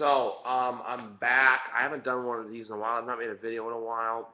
I'm back. I haven't done one of these in a while. I've not made a video in a while.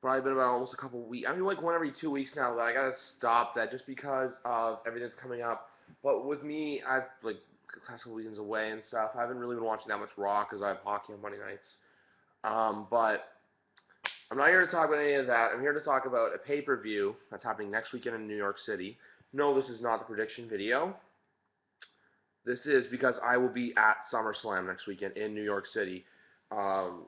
Probably been about almost a couple weeks. I mean, like one every 2 weeks now. That I gotta stop that just because of everything that's coming up. But with me, I've like a couple weekends away and stuff. I haven't really been watching that much Raw because I have hockey on Monday nights. But I'm not here to talk about any of that. I'm here to talk about a pay-per-view that's happening next weekend in New York City. No, this is not the prediction video. This is because I will be at Summerslam next weekend in New York City, um,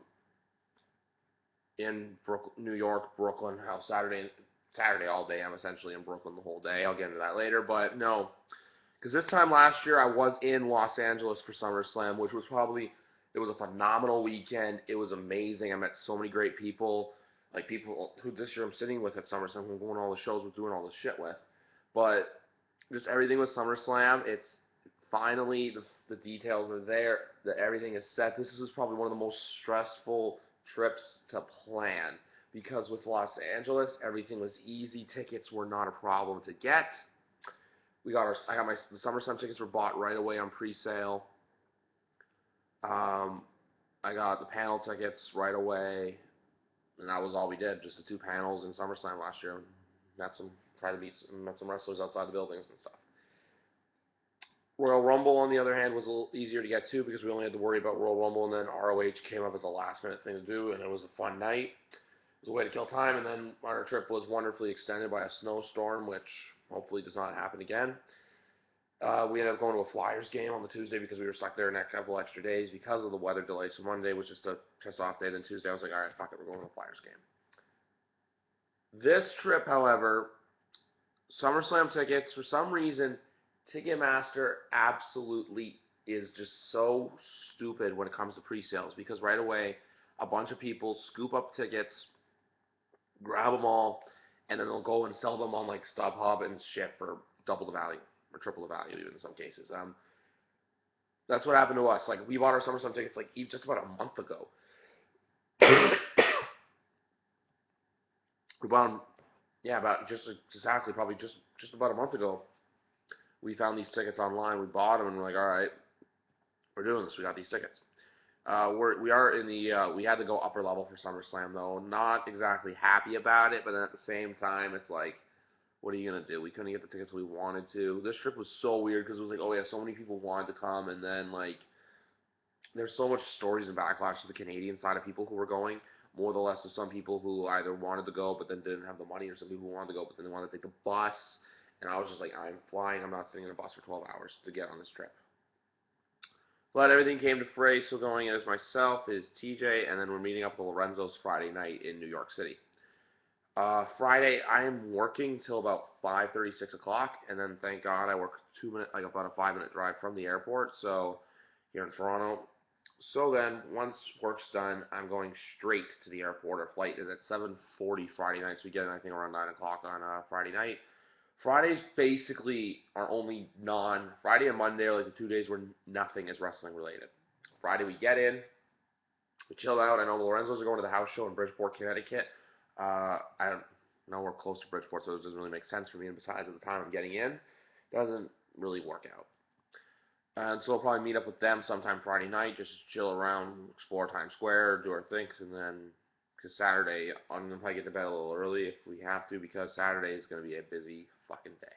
in New York, Brooklyn. How Saturday all day. I'm essentially in Brooklyn the whole day. I'll get into that later, but no, because this time last year I was in Los Angeles for SummerSlam, which was probably it was a phenomenal weekend. It was amazing. I met so many great people, like people who this year I'm sitting with at SummerSlam, who I'm going to all the shows with, doing all the shit with, but just everything with SummerSlam. It's finally the details are there. That everything is set. This was probably one of the most stressful trips to plan because with Los Angeles, everything was easy. Tickets were not a problem to get. I got the SummerSlam tickets were bought right away on pre-sale. Um, I got the panel tickets right away, and that was all we did. Just the two panels in SummerSlam last year. Met some wrestlers outside the buildings and stuff. Royal Rumble, on the other hand, was a little easier to get to because we only had to worry about Royal Rumble, and then ROH came up as a last-minute thing to do, and it was a fun night. It was a way to kill time, and then our trip was wonderfully extended by a snowstorm, which hopefully does not happen again. We ended up going to a Flyers game on the Tuesday because we were stuck there a couple extra days because of the weather delay. So Monday was just a piss-off day. Then Tuesday I was like, all right, fuck it, we're going to a Flyers game. This trip, however, SummerSlam tickets, for some reason, Ticketmaster absolutely is just so stupid when it comes to pre-sales because right away a bunch of people scoop up tickets, grab them all, and then they'll go and sell them on like StubHub and shit for double the value or triple the value even in some cases. That's what happened to us. Like we bought our SummerSlam tickets like just about a month ago. We bought them, yeah, about just exactly probably just about a month ago. We found these tickets online. We bought them and we're like, all right, we're doing this. We got these tickets. We are in the we had to go upper level for SummerSlam though. Not exactly happy about it, but then at the same time, it's like, what are you gonna do? We couldn't get the tickets we wanted to. This trip was so weird because it was like, oh yeah, so many people wanted to come, and then like there's so much stories and backlash to the Canadian side of people who were going, more or less of some people who either wanted to go but then didn't have the money, or some people who wanted to go but then they wanted to take the bus. And I was just like, I'm flying. I'm not sitting in a bus for 12 hours to get on this trip. But everything came to fray. So going as myself is TJ, and then we're meeting up with Lorenzo's Friday night in New York City. Friday, I am working till about 5:30, 6 o'clock, and then thank God I work 2 minutes, like about a 5-minute drive from the airport. So here in Toronto. So then, once work's done, I'm going straight to the airport. Our flight is at 7:40 Friday night, so we get in I think around 9 o'clock on Friday night. Fridays basically are only Friday and Monday are like the 2 days where nothing is wrestling related. Friday we get in, we chill out. I know the Lorenzo's are going to the house show in Bridgeport, Connecticut. I don't know we're close to Bridgeport, so it doesn't really make sense for me. And besides, at the time I'm getting in, it doesn't really work out. And so I'll probably meet up with them sometime Friday night, just chill around, explore Times Square, do our things, and then because Saturday, I'm going to probably get to bed a little early if we have to, because Saturday is going to be a busy fucking day.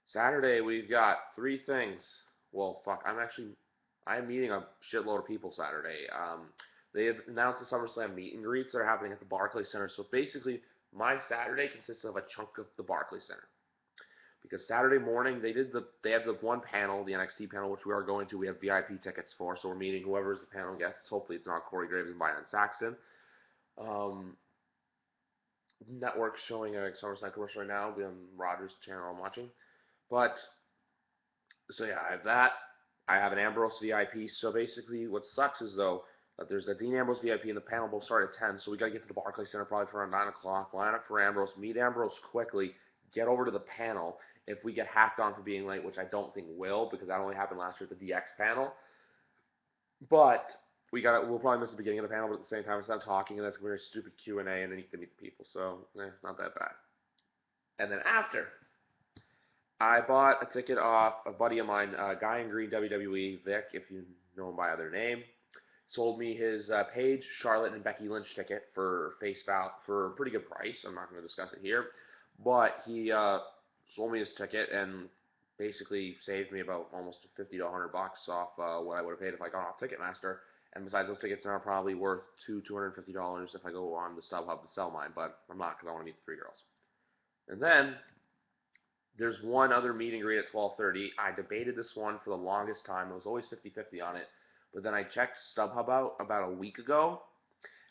Saturday, we've got 3 things. Well, fuck, I'm meeting a shitload of people Saturday. They have announced the SummerSlam meet and greets that are happening at the Barclays Center. So basically, my Saturday consists of a chunk of the Barclays Center. Because Saturday morning, they have the one panel, the NXT panel, which we are going to. We have VIP tickets for, so we're meeting whoever's the panel guests. Hopefully it's not Corey Graves and Byron Saxton. Network showing a SummerSlam commercial right now. It'll be on Rogers channel I'm watching. But, so yeah, I have that. I have an Ambrose VIP. So basically, what sucks is, though, that there's the Dean Ambrose VIP and the panel both start at 10. So we got to get to the Barclays Center probably for around 9 o'clock. Line up for Ambrose. Meet Ambrose quickly. Get over to the panel. If we get hacked on for being late, which I don't think will, because that only happened last year at the DX panel. But we'll probably miss the beginning of the panel, but at the same time, it's not talking, and that's going to be a stupid Q&A, and then you can meet the people. So, not that bad. And then after, I bought a ticket off a buddy of mine, Guy in Green WWE, Vic, if you known by other name, sold me his Paige, Charlotte, and Becky Lynch ticket for for a pretty good price. I'm not going to discuss it here, but he sold me his ticket and basically saved me about almost 50 to 100 bucks off what I would have paid if I got off Ticketmaster. And besides, those tickets are probably worth $250 if I go on the StubHub to sell mine, but I'm not because I want to meet the three girls. And then there's one other meet and greet at 12:30. I debated this one for the longest time. It was always 50-50 on it. But then I checked StubHub out about a week ago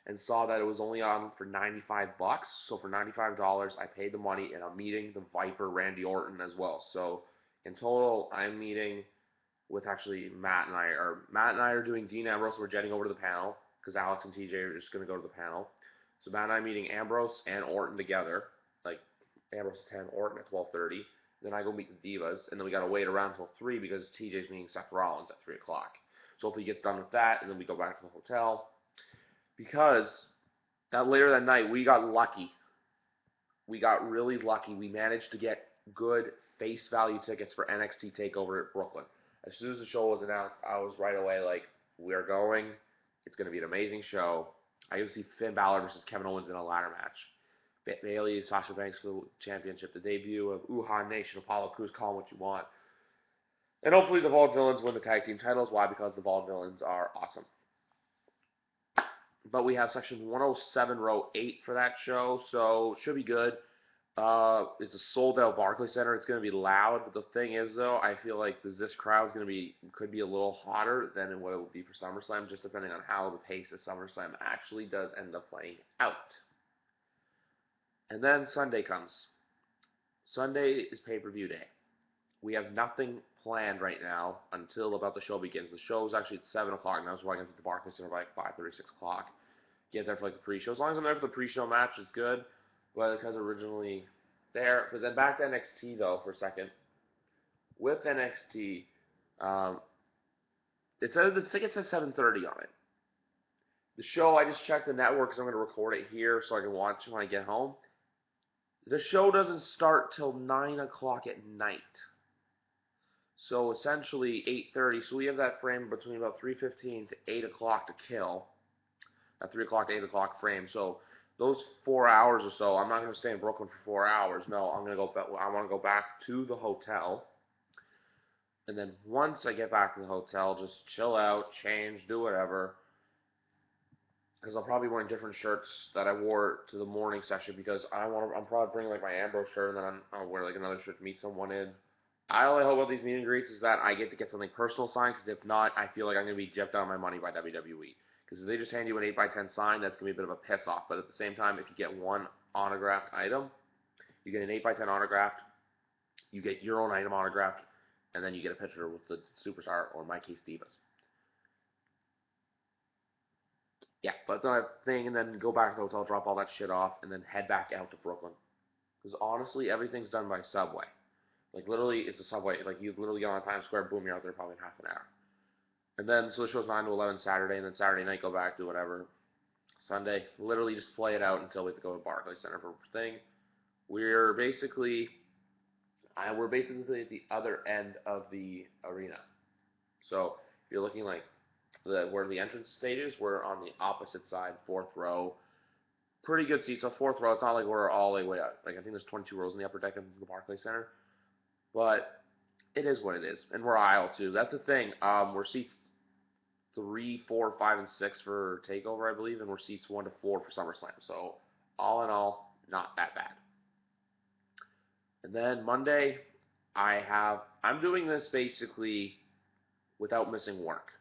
and saw that it was only on for 95 bucks. So for $95, I paid the money and I'm meeting the Viper Randy Orton as well. So in total, I'm meeting with actually Matt and I are doing Dean Ambrose. We're jetting over to the panel because Alex and TJ are just going to go to the panel. So Matt and I are meeting Ambrose and Orton together, like Ambrose at 10, Orton at 12:30. Then I go meet the Divas, and then we got to wait around until 3 because TJ's meeting Seth Rollins at 3 o'clock. So hopefully he gets done with that, and then we go back to the hotel. Because that later that night, we got lucky. We got really lucky. We managed to get good face value tickets for NXT TakeOver at Brooklyn. As soon as the show was announced, I was right away like, we are going. It's going to be an amazing show. I get to see Finn Balor versus Kevin Owens in a ladder match. Bayley, Sasha Banks for the championship. The debut of Uhaa Nation, Apollo Crews, call them what you want. And hopefully the Vaudevillains win the tag team titles. Why? Because the Vaudevillains are awesome. But we have section 107, row 8 for that show, so should be good. It's a sold-out Barclays Center. It's going to be loud, but the thing is, though, I feel like this crowd could be a little hotter than what it would be for SummerSlam, just depending on how the pace of SummerSlam actually does end up playing out. And then Sunday comes. Sunday is pay-per-view day. We have nothing planned right now until about the show begins. The show is actually at 7 o'clock now, so I can get to the Barclays Center by like 5:30, 6 o'clock. Get there for like the pre-show. As long as I'm there for the pre-show match, it's good. But because originally there. But then back to NXT, though, for a second. With NXT, the ticket says 7:30 on it. The show, I just checked the network because I'm going to record it here so I can watch it when I get home. The show doesn't start till 9 o'clock at night. So essentially 8:30. So we have that frame between about 3:15 to 8 o'clock to kill. That 3 o'clock to 8 o'clock frame. So those 4 hours or so, I'm not going to stay in Brooklyn for 4 hours. No, I want to go back to the hotel. And then once I get back to the hotel, just chill out, change, do whatever. Because I'll probably wear different shirts that I wore to the morning session because I'm probably bringing like my Ambrose shirt and then I'll wear like another shirt to meet someone in. I only hope about these meet and greets is that I get something personal signed because if not, I feel like I'm going to be gypped out of my money by WWE. Because if they just hand you an 8x10 sign, that's going to be a bit of a piss off. But at the same time, if you get one autographed item, you get an 8x10 autographed, you get your own item autographed, and then you get a picture with the superstar, or in my case, Divas. Yeah, but the thing, and then go back to the hotel, drop all that shit off, and then head back out to Brooklyn. Because honestly, everything's done by subway. Like, literally, it's a subway. Like, you literally get on Times Square, boom, you're out there probably in half an hour. And then, so the show's 9 to 11 Saturday, and then Saturday night, go back, do whatever. Sunday, literally just play it out until we have to go to Barclays Center for a thing. We're basically at the other end of the arena. So, if you're looking like where the entrance stage is, we're on the opposite side, 4th row. Pretty good seats. So 4th row, it's not like we're all the way up. Like, I think there's 22 rows in the upper deck of the Barclays Center. But it is what it is. And we're aisle 2. That's the thing. We're seats 3, 4, 5, and 6 for TakeOver, I believe. And we're seats 1 to 4 for SummerSlam. So, all in all, not that bad. And then Monday, I'm doing this basically without missing work.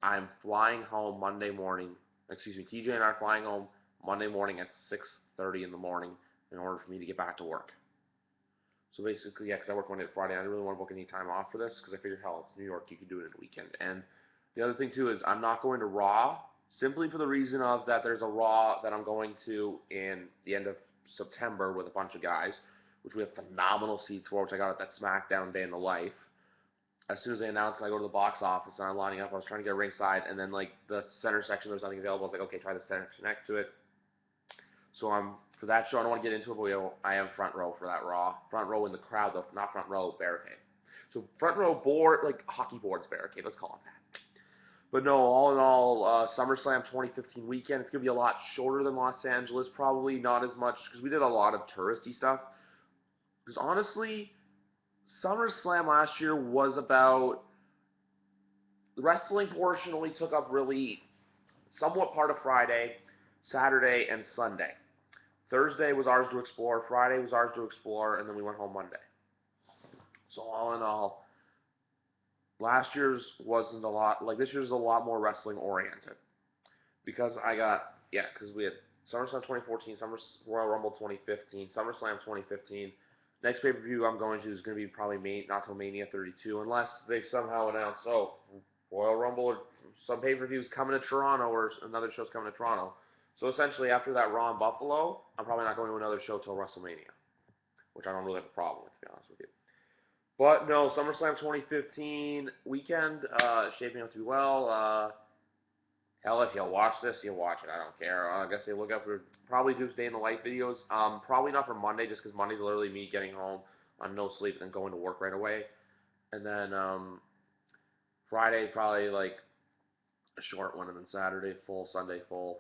I'm flying home Monday morning. TJ and I are flying home Monday morning at 6:30 in the morning in order for me to get back to work. So basically, yeah, because I work Monday to Friday, I didn't really want to book any time off for this because I figured, hell, it's New York, you can do it in a weekend. And the other thing, too, is I'm not going to Raw simply for the reason of that there's a Raw that I'm going to in the end of September with a bunch of guys, which we have phenomenal seats for, which I got at that SmackDown Day in the Life. As soon as they announced, I go to the box office and I'm lining up. I was trying to get ringside, and then like the center section, there was nothing available. I was like, okay, try the center section next to it. So for that show, I don't want to get into it, but I am front row for that Raw. Front row in the crowd, though, not front row barricade. So front row board, like hockey boards barricade, let's call it that. But no, all in all, SummerSlam 2015 weekend, it's going to be a lot shorter than Los Angeles, probably not as much, because we did a lot of touristy stuff. Because honestly, SummerSlam last year was about, the wrestling portion only took up really somewhat part of Friday, Saturday, and Sunday. Thursday was ours to explore, Friday was ours to explore, and then we went home Monday. So all in all, last year's wasn't a lot, like this year's a lot more wrestling oriented. Because because we had SummerSlam 2014, Royal Rumble 2015, SummerSlam 2015. Next pay per view I'm going to is going to be probably not till Mania 32, unless they somehow announce, Royal Rumble or some pay per views coming to Toronto or another show's coming to Toronto. So essentially, after that Raw in Buffalo, I'm probably not going to another show till WrestleMania, which I don't really have a problem with, to be honest with you. But no, SummerSlam 2015 weekend shaping up to be well. Hell, if you'll watch this, you'll watch it. I don't care. I guess they look up for probably do Stay in the Light videos. Probably not for Monday, just because Monday's literally me getting home on no sleep and then going to work right away. And then Friday probably like a short one, and then Saturday full, Sunday full.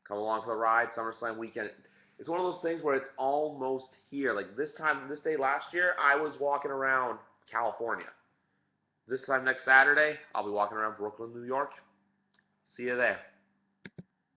Come along for the ride. SummerSlam weekend. It's one of those things where it's almost here. Like this day last year, I was walking around California. This time next Saturday, I'll be walking around Brooklyn, New York. See you there.